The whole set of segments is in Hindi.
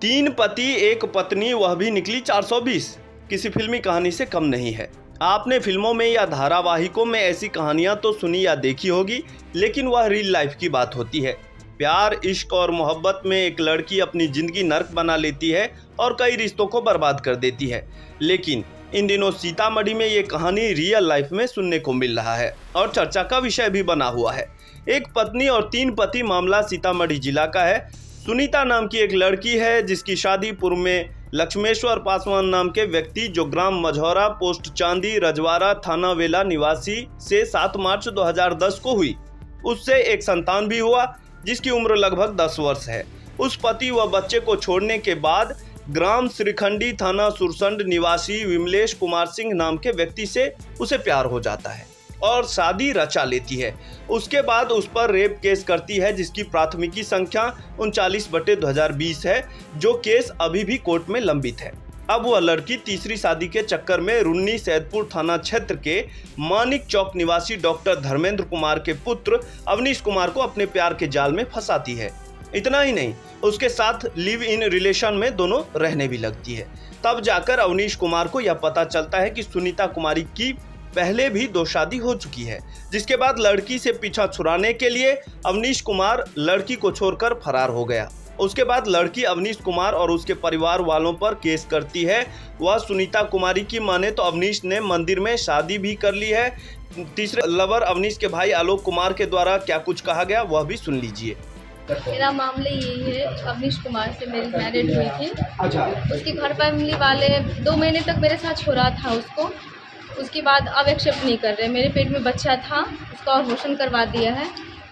तीन पति एक पत्नी, वह भी निकली 420, किसी फिल्मी कहानी से कम नहीं है। आपने फिल्मों में या धारावाहिकों में ऐसी कहानियां तो सुनी या देखी होगी, लेकिन वह रियल लाइफ की बात होती है। प्यार, इश्क और मोहब्बत में एक लड़की अपनी जिंदगी नर्क बना लेती है और कई रिश्तों को बर्बाद कर देती है। लेकिन इन दिनों सीतामढ़ी में ये कहानी रियल लाइफ में सुनने को मिल रहा है और चर्चा का विषय भी बना हुआ है। एक पत्नी और तीन पति मामला सीतामढ़ी जिला का है। सुनीता नाम की एक लड़की है जिसकी शादी पूर्व में लक्ष्मेश्वर पासवान नाम के व्यक्ति, जो ग्राम मझौरा, पोस्ट चांदी, रजवाड़ा, थाना वेला निवासी से 7 मार्च 2010 को हुई। उससे एक संतान भी हुआ जिसकी उम्र लगभग 10 वर्ष है। उस पति व बच्चे को छोड़ने के बाद ग्राम श्रीखंडी, थाना सुरसंड निवासी विमलेश कुमार सिंह नाम के व्यक्ति से उसे प्यार हो जाता है और शादी रचा लेती है। उसके बाद उस पर रेप केस करती है जिसकी प्राथमिकी संख्या 39/2020 है, जो केस अभी भी कोर्ट में लंबित है। अब वह लड़की तीसरी शादी के चक्कर में रुन्नी सैदपुर थाना क्षेत्र के मानिक चौक निवासी डॉक्टर धर्मेंद्र कुमार के पुत्र अवनीश कुमार को अपने प्यार के जाल में फंसाती है। इतना ही नहीं, उसके साथ लिव इन रिलेशन में दोनों रहने भी लगती है। तब जाकर अवनीश कुमार को यह पता चलता है कि सुनीता कुमारी की पहले भी 2 शादी हो चुकी है, जिसके बाद लड़की से पीछा छुड़ाने के लिए अवनीश कुमार लड़की को छोड़कर फरार हो गया। उसके बाद लड़की अवनीश कुमार और उसके परिवार वालों पर केस करती है। वह सुनीता कुमारी की माने तो अवनीश ने मंदिर में शादी भी कर ली है। तीसरे लवर अवनीश के भाई आलोक कुमार के द्वारा क्या कुछ कहा गया वह भी सुन लीजिए। मेरा मामला यही है, अवनीश कुमार से मेरी मैरिड हुई थी। उसके घर फैमिली वाले 2 महीने तक मेरे साथ छोड़ा था उसको। उसके बाद अब एक्सेप्ट नहीं कर रहे। मेरे पेट में बच्चा था, उसका अबॉर्शन करवा दिया है।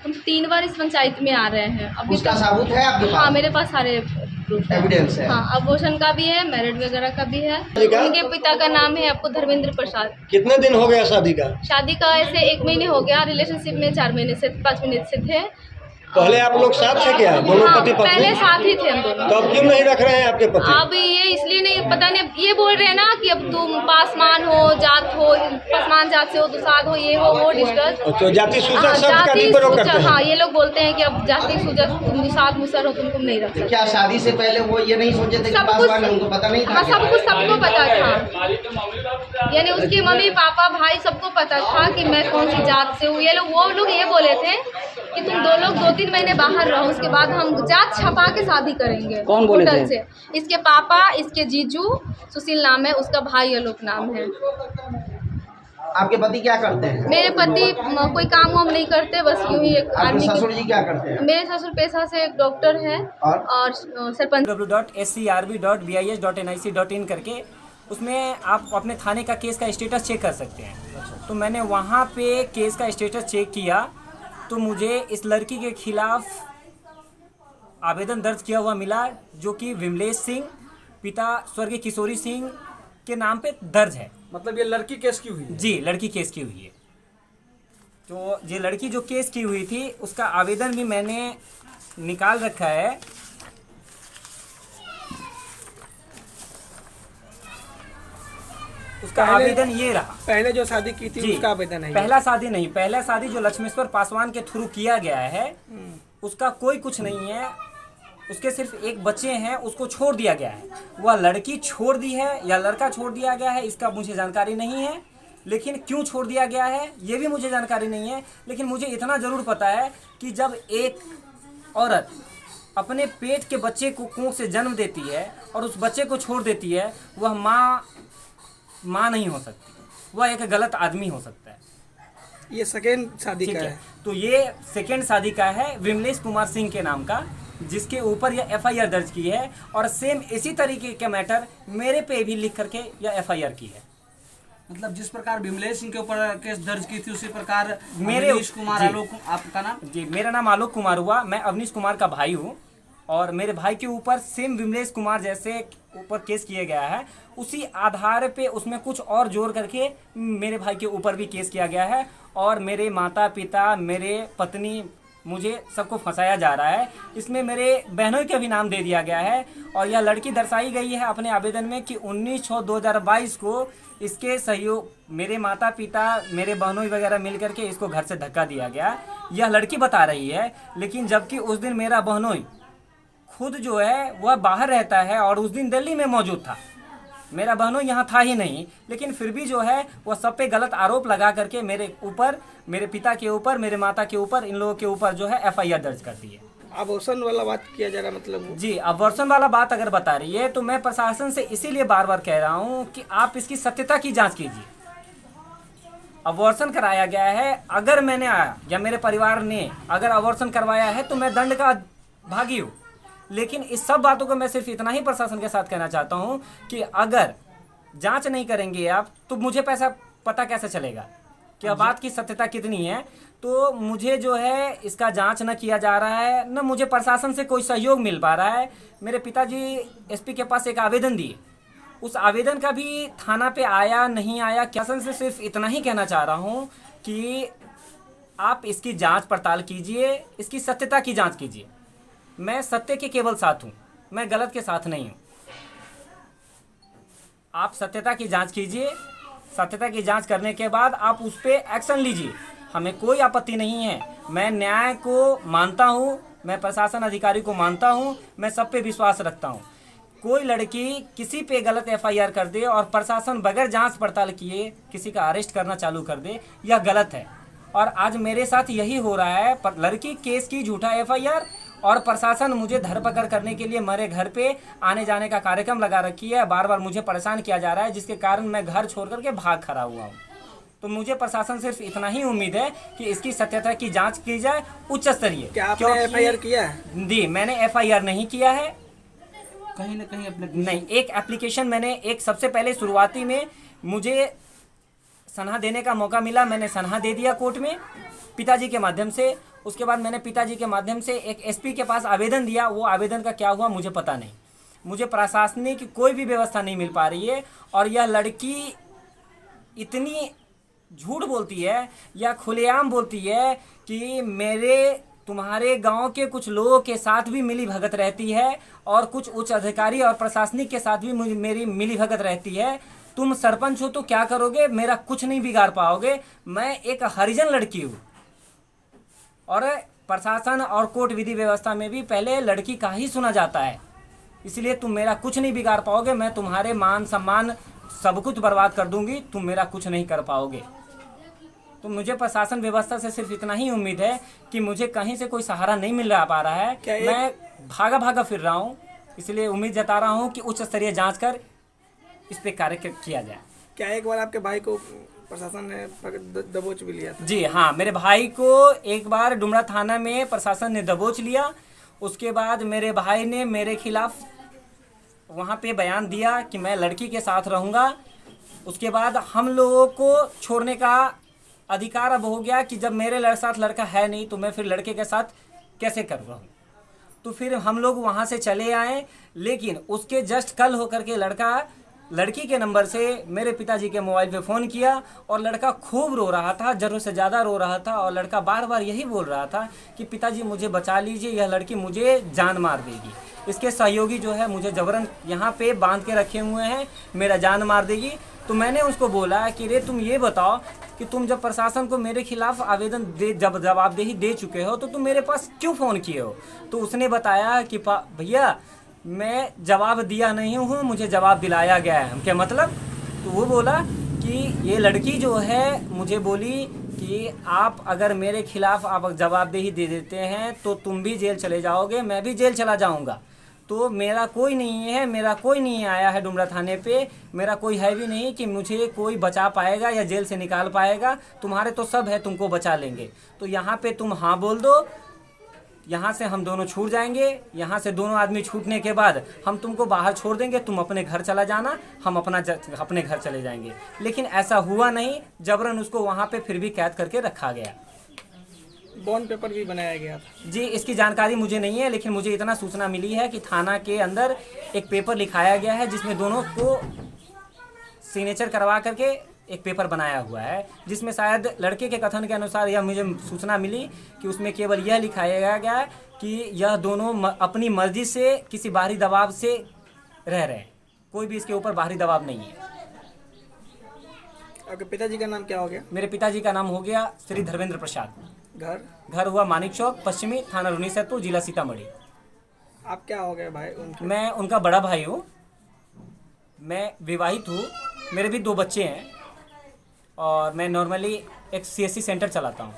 हम 3 बार इस पंचायत में आ रहे हैं। अभी उसका सबूत है आपके पास? हाँ, मेरे पास सारे प्रूफ एविडेंस है। हाँ, अबॉर्शन का भी है, मैरिड वगैरह का भी है। उनके पिता का नाम है आपको धर्मेंद्र प्रसाद। कितने दिन हो गया शादी का? शादी का ऐसे 1 महीने हो गया। रिलेशनशिप में 4 महीने से 5 महीने से थे। पहले आप लोग साथ थे क्या? दोनों हाँ, पति पत्नी? पहले साथ ही थे हम दोनों। तो अब क्यों नहीं रख रहे हैं आपके पति? अब ये इसलिए नहीं, पता नहीं, ये बोल रहे हैं ना कि अब तुम पासवान हो, जात हो, पासवान जात से हो, दुसाध हो, ये हो वो डिस्कस। तो जाति सूचक हाँ, शब्द का भी प्रयोग करते हैं। हाँ, ये लोग बोलते हैं कि अब जाति सूचक दुसाध मुसर हो, तुमको नहीं रख सकते। क्या शादी से पहले वो ये नहीं सोचे थे कि पासवान है? उनको पता नहीं था? हाँ, सबको पता था। यानी उसकी मम्मी पापा भाई सबको पता था कि मैं कौन सी जात से हूँ। वो लोग ये बोले थे कि तुम 2-3 महीने बाहर रहो, उसके बाद हम जात छपा के शादी करेंगे। कौन बोले थे? से इसके पापा, इसके जीजू सुशील नाम है, उसका भाई आलोक नाम है। आपके पति क्या करते हैं? मेरे पति कोई काम वाम नहीं करते, बस यूं ही एक आपके आदमी। ससुर जी क्या करते हैं? मेरे ससुर पेशा से एक डॉक्टर है और सरपंच। www.scrb.nic.in करके उसमें आप अपने थाने का केस का स्टेटस चेक कर सकते हैं। तो मैंने वहाँ पे केस का स्टेटस चेक किया तो मुझे इस लड़की के खिलाफ आवेदन दर्ज किया हुआ मिला, जो कि विमलेश सिंह, पिता स्वर्गीय किशोरी सिंह के नाम पे दर्ज है। मतलब ये लड़की केस की हुई है? जी, लड़की केस की हुई है। तो ये लड़की जो केस की हुई थी उसका आवेदन भी मैंने निकाल रखा है। उसका आवेदन ये रहा। पहले जो शादी की थी उसका आवेदन है? पहला शादी नहीं, पहला शादी जो लक्ष्मेश्वर पासवान के थ्रू किया गया है उसका कोई कुछ नहीं है। उसके सिर्फ एक बच्चे हैं, उसको छोड़ दिया गया है। वह लड़की छोड़ दी है या लड़का छोड़ दिया गया है इसका मुझे जानकारी नहीं है, लेकिन क्यों छोड़ दिया गया है ये भी मुझे जानकारी नहीं है। लेकिन मुझे इतना ज़रूर पता है कि जब एक औरत अपने पेट के बच्चे को कोख से जन्म देती है और उस बच्चे को छोड़ देती है, वह माँ नहीं हो सकती, वह एक गलत आदमी हो सकता है। ये सेकेंड शादी का है? तो ये सेकेंड शादी का है विमलेश कुमार सिंह के नाम का, जिसके ऊपर यह FIR दर्ज की है और सेम इसी तरीके का मैटर मेरे पे भी लिख करके यह FIR की है। मतलब जिस प्रकार विमलेश सिंह के ऊपर केस दर्ज की थी उसी प्रकार मेरे अवनीश कुमार, आलोक, आपका नाम? जी, मेरा नाम आलोक कुमार हुआ। मैं अवनीश कुमार का भाई हूँ और मेरे भाई के ऊपर सेम विमलेश कुमार जैसे ऊपर केस किया गया है। उसी आधार पे उसमें कुछ और जोड़ करके मेरे भाई के ऊपर भी केस किया गया है और मेरे माता पिता, मेरे पत्नी, मुझे सबको फंसाया जा रहा है। इसमें मेरे बहनों का भी नाम दे दिया गया है और यह लड़की दर्शाई गई है अपने आवेदन में कि 19/6/2022 को इसके सहयोग मेरे माता पिता, मेरे बहनों वगैरह मिल करके इसको घर से धक्का दिया गया। यह लड़की बता रही है, लेकिन जबकि उस दिन मेरा बहनोई खुद जो है वह बाहर रहता है और उस दिन दिल्ली में मौजूद था। मेरा बहनों यहाँ था ही नहीं, लेकिन फिर भी जो है वह सब पे गलत आरोप लगा करके मेरे ऊपर, मेरे पिता के ऊपर, मेरे माता के ऊपर, इन लोगों के ऊपर जो है FIR दर्ज कर दी है। अबॉर्शन वाला बात किया जा रहा मतलब जी, अबॉर्शन वाला बात अगर बता रही है तो मैं प्रशासन से इसीलिए बार बार कह रहा हूँ कि आप इसकी सत्यता की जांच कीजिए। अबॉर्शन कराया गया है, अगर मैंने या मेरे परिवार ने अगर अबॉर्शन करवाया है तो मैं दंड का भागी हूँ। लेकिन इस सब बातों को मैं सिर्फ इतना ही प्रशासन के साथ कहना चाहता हूँ कि अगर जांच नहीं करेंगे आप तो मुझे पैसा पता कैसे चलेगा कि बात की सत्यता कितनी है। तो मुझे जो है इसका जांच न किया जा रहा है, न मुझे प्रशासन से कोई सहयोग मिल पा रहा है। मेरे पिताजी SP के पास एक आवेदन दिए, उस आवेदन का भी थाना पे आया नहीं आया। प्रशासन से सिर्फ इतना ही कहना चाह रहा हूँ कि आप इसकी जांच पड़ताल कीजिए, इसकी सत्यता की जांच कीजिए। मैं सत्य के केवल साथ हूँ, मैं गलत के साथ नहीं हूँ। आप सत्यता की जांच कीजिए, सत्यता की जांच करने के बाद आप उस पर एक्शन लीजिए, हमें कोई आपत्ति नहीं है। मैं न्याय को मानता हूँ, मैं प्रशासन अधिकारी को मानता हूँ, मैं सब पे विश्वास रखता हूँ। कोई लड़की किसी पे गलत FIR कर दे और प्रशासन बगैर जांच पड़ताल किए किसी का अरेस्ट करना चालू कर दे, यह गलत है। और आज मेरे साथ यही हो रहा है, पर लड़की केस की झूठा FIR और प्रशासन मुझे धरपकड़ करने के लिए मेरे घर पे आने जाने का कार्यक्रम लगा रखी है। बार बार मुझे परेशान किया जा रहा है, जिसके कारण मैं घर छोड़ करके भाग खड़ा हुआ हूँ। तो मुझे प्रशासन सिर्फ इतना ही उम्मीद है कि इसकी सत्यता की जांच की जाए उच्च स्तरीय। क्या आपने FIR किया है? जी, मैंने FIR नहीं किया है, कहीं ना कहीं नहीं। एक एप्लीकेशन मैंने, एक सबसे पहले शुरुआती में मुझे सनहा देने का मौका मिला, मैंने सनहा दे दिया कोर्ट में पिताजी के माध्यम से। उसके बाद मैंने पिताजी के माध्यम से एक SP के पास आवेदन दिया, वो आवेदन का क्या हुआ मुझे पता नहीं। मुझे प्रशासनिक कोई भी व्यवस्था नहीं मिल पा रही है। और यह लड़की इतनी झूठ बोलती है या खुलेआम बोलती है कि मेरे तुम्हारे गांव के कुछ लोगों के साथ भी मिली भगत रहती है और कुछ उच्च अधिकारी और प्रशासनिक के साथ भी मेरी मिली भगत रहती है। तुम सरपंच हो तो क्या करोगे, मेरा कुछ नहीं बिगाड़ पाओगे। मैं एक हरिजन लड़की हूँ और प्रशासन और कोर्ट विधि व्यवस्था में भी पहले लड़की का ही सुना जाता है, इसलिए तुम मेरा कुछ नहीं बिगाड़ पाओगे। मैं तुम्हारे मान सम्मान सब कुछ बर्बाद कर दूंगी, तुम मेरा कुछ नहीं कर पाओगे। तो मुझे प्रशासन व्यवस्था से सिर्फ इतना ही उम्मीद है कि मुझे कहीं से कोई सहारा नहीं मिल पा रहा है। मैं भागा भागा फिर रहा हूँ, इसलिए उम्मीद जता रहा हूँ कि उच्च स्तरीय जांच कर इस पे कार्य किया जाए। क्या एक बार आपके भाई को प्रशासन ने दबोच भी लिया था? जी हाँ, मेरे भाई को एक बार डुमरा थाना में प्रशासन ने दबोच लिया। उसके बाद मेरे भाई ने मेरे खिलाफ वहाँ पे बयान दिया कि मैं लड़की के साथ रहूँगा। उसके बाद हम लोगों को छोड़ने का अधिकार अब हो गया कि जब मेरे साथ लड़का है नहीं तो मैं फिर लड़के के साथ कैसे कर रहा हूँ। तो फिर हम लोग वहाँ से चले आए, लेकिन उसके जस्ट कल होकर के लड़की के नंबर से मेरे पिताजी के मोबाइल पे फ़ोन किया और लड़का खूब रो रहा था, ज़रूरत से ज़्यादा रो रहा था। और लड़का बार बार यही बोल रहा था कि पिताजी मुझे बचा लीजिए, यह लड़की मुझे जान मार देगी। इसके सहयोगी जो है मुझे जबरन यहाँ पे बांध के रखे हुए हैं, मेरा जान मार देगी। तो मैंने उसको बोला कि रे तुम ये बताओ कि तुम जब प्रशासन को मेरे खिलाफ आवेदन जब जवाबदेही दे चुके हो तो तुम मेरे पास क्यों फ़ोन किए हो। तो उसने बताया कि भैया मैं जवाब दिया नहीं हूँ, मुझे जवाब दिलाया गया है। हम क्या मतलब? तो वो बोला कि ये लड़की जो है मुझे बोली कि आप अगर मेरे खिलाफ आप जवाबदेही दे देते हैं तो तुम भी जेल चले जाओगे, मैं भी जेल चला जाऊंगा। तो मेरा कोई नहीं आया है डुमरा थाने पे, मेरा कोई है भी नहीं कि मुझे कोई बचा पाएगा या जेल से निकाल पाएगा। तुम्हारे तो सब है, तुमको बचा लेंगे। तो यहाँ पे तुम हाँ बोल दो, यहाँ से हम दोनों छूट जाएंगे। यहाँ से दोनों आदमी छूटने के बाद हम तुमको बाहर छोड़ देंगे, तुम अपने घर चला जाना, हम अपने घर चले जाएंगे। लेकिन ऐसा हुआ नहीं, जबरन उसको वहाँ पे फिर भी कैद करके रखा गया। बॉन्ड पेपर भी बनाया गया था? जी, इसकी जानकारी मुझे नहीं है, लेकिन मुझे इतना सूचना मिली है कि थाना के अंदर एक पेपर लिखाया गया है जिसमें दोनों को सिग्नेचर करवा करके एक पेपर बनाया हुआ है, जिसमें शायद लड़के के कथन के अनुसार यह मुझे सूचना मिली कि उसमें केवल यह लिखाया गया है कि यह दोनों अपनी मर्जी से किसी बाहरी दबाव से रह रहे हैं, कोई भी इसके ऊपर बाहरी दबाव नहीं है। आपके पिताजी का नाम क्या हो गया? मेरे पिताजी का नाम हो गया श्री धर्मेंद्र प्रसाद। घर हुआ मानिक चौक, पश्चिमी, थाना रूनी सैदपुर, जिला सीतामढ़ी। आप क्या हो गए भाई उनके? मैं उनका बड़ा भाई हूँ, मैं विवाहित हूँ, मेरे भी 2 बच्चे हैं और मैं नॉर्मली एक CSC सेंटर चलाता हूँ।